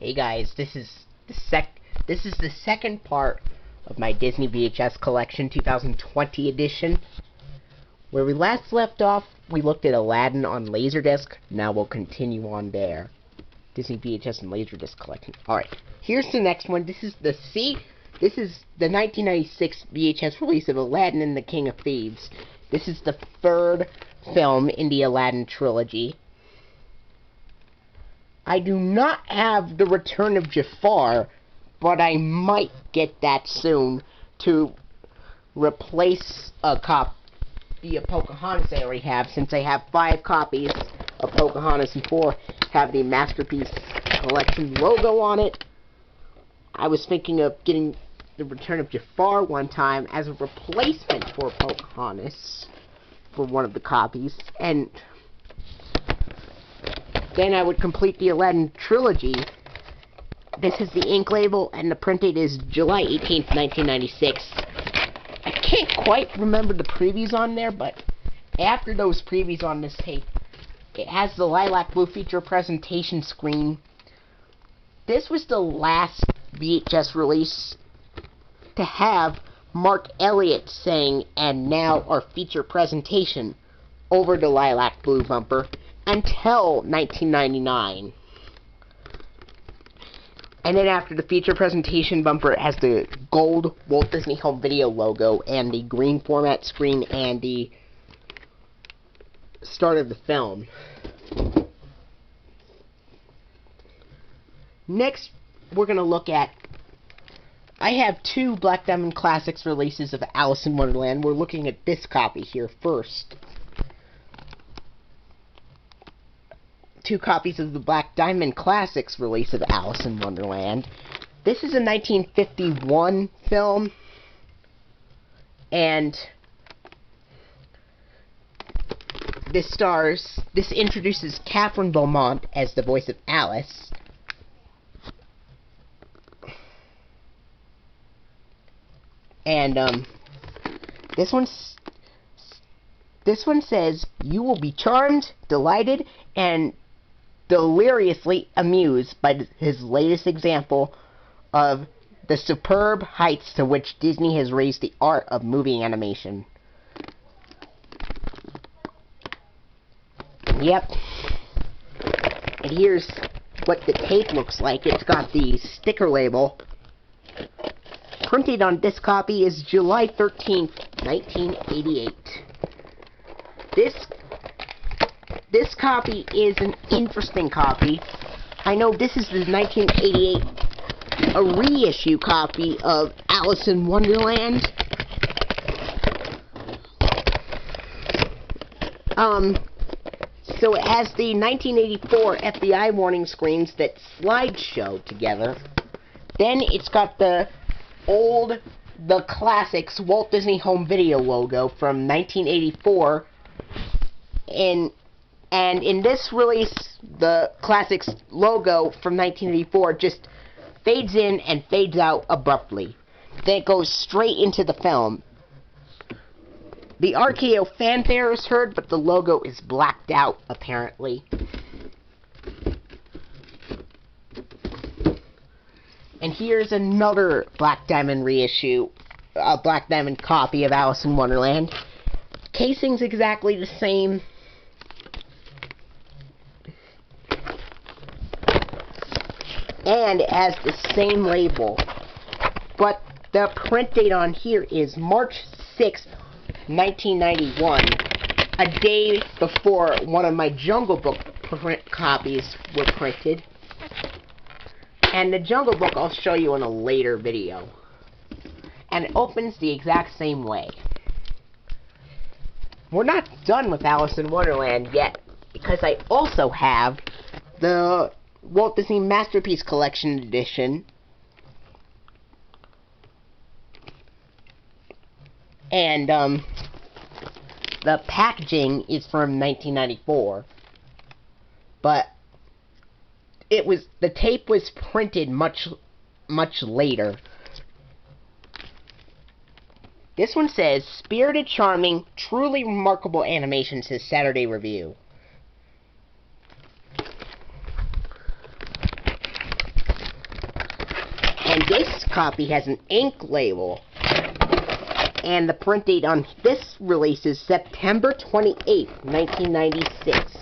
Hey guys, this is the second part of my Disney VHS collection 2020 edition. Where we last left off, we looked at Aladdin on Laserdisc. Now we'll continue on there. Disney VHS and Laserdisc collection. Alright, here's the next one. This is the 1996 VHS release of Aladdin and the King of Thieves. This is the third film in the Aladdin trilogy. I do not have The Return of Jafar, but I might get that soon to replace a copy of Pocahontas I already have, since I have 5 copies of Pocahontas and 4 have the Masterpiece Collection logo on it. I was thinking of getting The Return of Jafar one time as a replacement for Pocahontas for one of the copies, and then I would complete the Aladdin trilogy. This is the ink label, and the print date is July 18th, 1996. I can't quite remember the previews on there, but after those previews on this tape, it has the lilac blue feature presentation screen. This was the last VHS release to have Mark Elliott saying, "And now our feature presentation," over the lilac blue bumper, until 1999. And then after the feature presentation bumper, it has the gold Walt Disney Home Video logo and the green format screen and the start of the film. Next, we're going to look at, I have 2 Black Diamond Classics releases of Alice in Wonderland. We're looking at this copy here first. 2 copies of the Black Diamond Classics release of Alice in Wonderland. This is a 1951 film, and this introduces Catherine Beaumont as the voice of Alice. And this one says, "You will be charmed, delighted, and deliriously amused by his latest example of the superb heights to which Disney has raised the art of movie animation." Yep. And here's what the tape looks like. It's got the sticker label. Printed on this copy is July 13th, 1988. This copy is an interesting copy. I know this is the 1988 a reissue copy of Alice in Wonderland. So it has the 1984 FBI warning screens that slideshow together. Then it's got the classics Walt Disney Home Video logo from 1984, and in this release, the classics logo from 1984 just fades in and fades out abruptly. Then it goes straight into the film. The RKO fanfare is heard, but the logo is blacked out, apparently. And here's another Black Diamond reissue, a Black Diamond copy of Alice in Wonderland. Casing's exactly the same. And it has the same label. But the print date on here is March 6th, 1991. A day before one of my Jungle Book print copies were printed. And the Jungle Book I'll show you in a later video. And it opens the exact same way. We're not done with Alice in Wonderland yet, because I also have the Walt Disney Masterpiece Collection edition. And the packaging is from 1994. But the tape was printed much later. This one says, "Spirited, charming, truly remarkable animation," says Saturday Review. And this copy has an ink label. And the print date on this release is September 28th, 1996.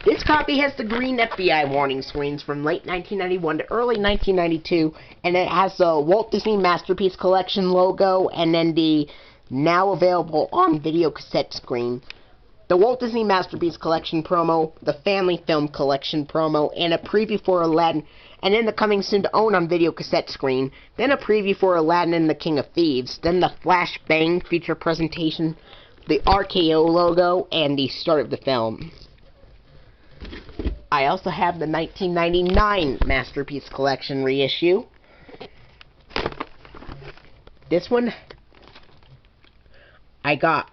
This copy has the green FBI warning screens from late 1991 to early 1992, and it has the Walt Disney Masterpiece Collection logo, and then the now available on video cassette screen, the Walt Disney Masterpiece Collection promo, the Family Film Collection promo, and a preview for Aladdin, and then the coming soon to own on video cassette screen, then a preview for Aladdin and the King of Thieves, then the Flash Bang feature presentation, the RKO logo, and the start of the film. I also have the 1999 Masterpiece Collection reissue. This one I got,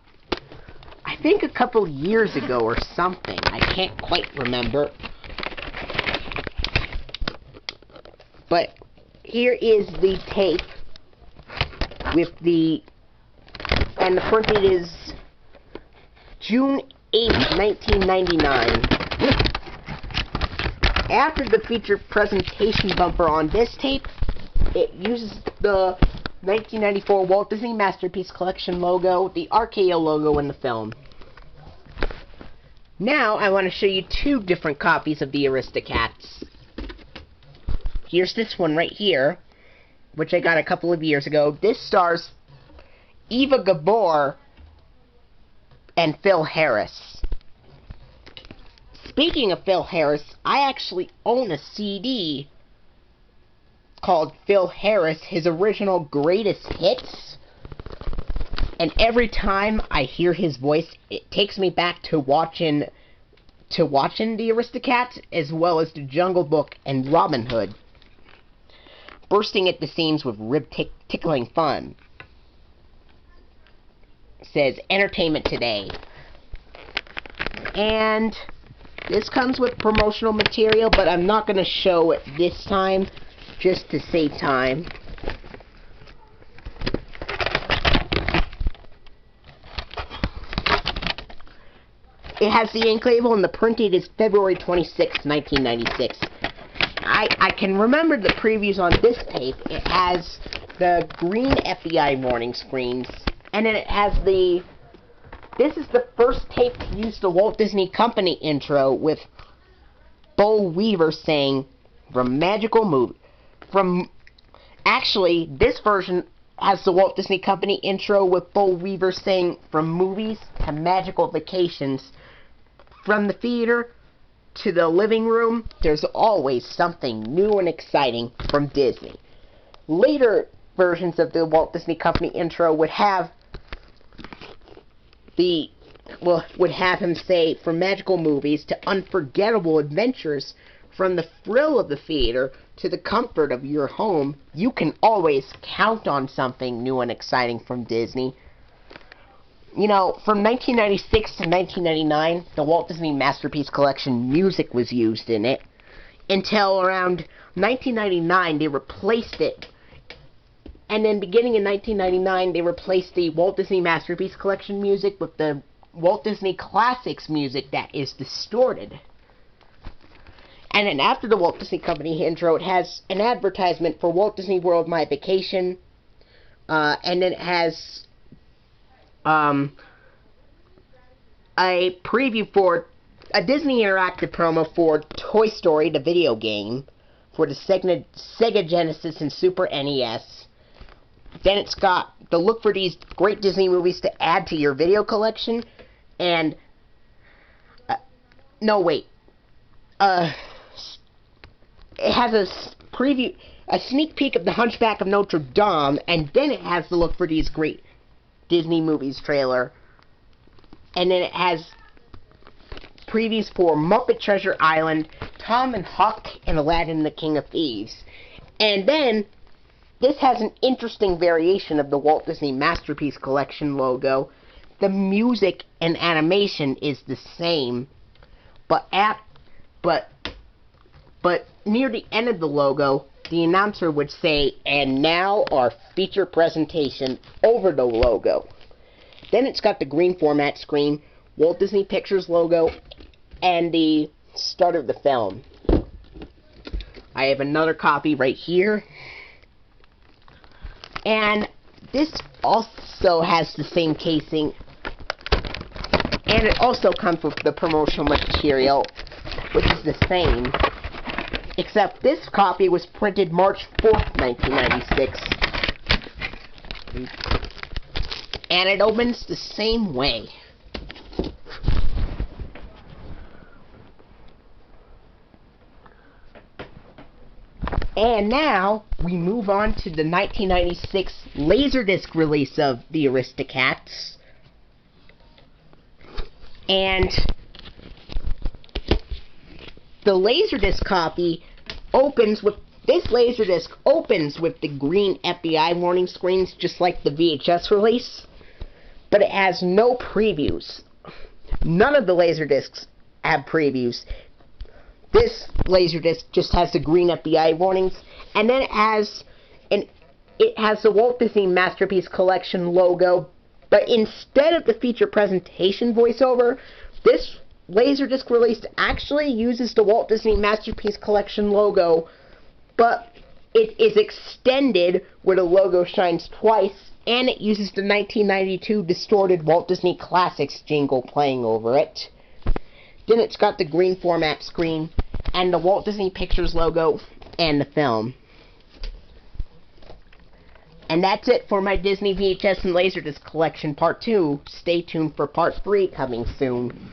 I think, a couple years ago or something. I can't quite remember. But here is the tape with the, and the front date is June 8th, 1999. After the feature presentation bumper on this tape, it uses the 1994 Walt Disney Masterpiece Collection logo, the RKO logo in the film. Now, I want to show you two different copies of the Aristocats. Here's this one right here, which I got a couple of years ago. This stars Eva Gabor and Phil Harris. Speaking of Phil Harris, I actually own a CD called Phil Harris, his original greatest hits. And every time I hear his voice, it takes me back to watching the Aristocats, as well as the Jungle Book and Robin Hood, bursting at the seams with rib-tickling fun. It says, Entertainment Today. And this comes with promotional material, but I'm not going to show it this time, just to save time. It has the ink label, and the print date is February 26, 1996. I can remember the previews on this tape. It has the green FBI warning screens, and then it has the... This is the first tape to use the Walt Disney Company intro with Bo Weaver saying, from magical movie. Actually, this version has the Walt Disney Company intro with Bo Weaver saying, from movies to magical vacations, from the theater to the living room, there's always something new and exciting from Disney. Later versions of the Walt Disney Company intro would have him say, from magical movies to unforgettable adventures, from the thrill of the theater to the comfort of your home, you can always count on something new and exciting from Disney. You know, from 1996 to 1999, the Walt Disney Masterpiece Collection music was used in it. Until around 1999, they replaced it. And then beginning in 1999, they replaced the Walt Disney Masterpiece Collection music with the Walt Disney Classics music that is distorted. And then after the Walt Disney Company intro, it has an advertisement for Walt Disney World My Vacation. And then it has a preview for a Disney Interactive promo for Toy Story, the video game, for the Sega Genesis and Super NES. Then it's got the look for these great Disney movies to add to your video collection. And, no, wait. It has a preview, a sneak peek of The Hunchback of Notre Dame, and then it has the look for these great Disney movies trailer. And then it has previews for Muppet Treasure Island, Tom and Huck, and Aladdin and the King of Thieves. And then this has an interesting variation of the Walt Disney Masterpiece Collection logo. The music and animation is the same, but near the end of the logo, the announcer would say, "And now our feature presentation," over the logo. Then it's got the green format screen, Walt Disney Pictures logo, and the start of the film. I have another copy right here. And this also has the same casing. And it also comes with the promotional material, which is the same. Except this copy was printed March 4th, 1996. And it opens the same way. And now, we move on to the 1996 Laserdisc release of the Aristocats. And the Laserdisc copy opens with, this Laserdisc opens with the green FBI warning screens, just like the VHS release. But it has no previews. None of the Laserdiscs have previews. This Laserdisc just has the green FBI warnings, and then it has the Walt Disney Masterpiece Collection logo, but instead of the feature presentation voiceover, this Laserdisc release actually uses the Walt Disney Masterpiece Collection logo, but it is extended where the logo shines twice, and it uses the 1992 distorted Walt Disney Classics jingle playing over it. Then it's got the green format screen, and the Walt Disney Pictures logo, and the film. And that's it for my Disney VHS and Laserdisc collection part 2. Stay tuned for part 3 coming soon.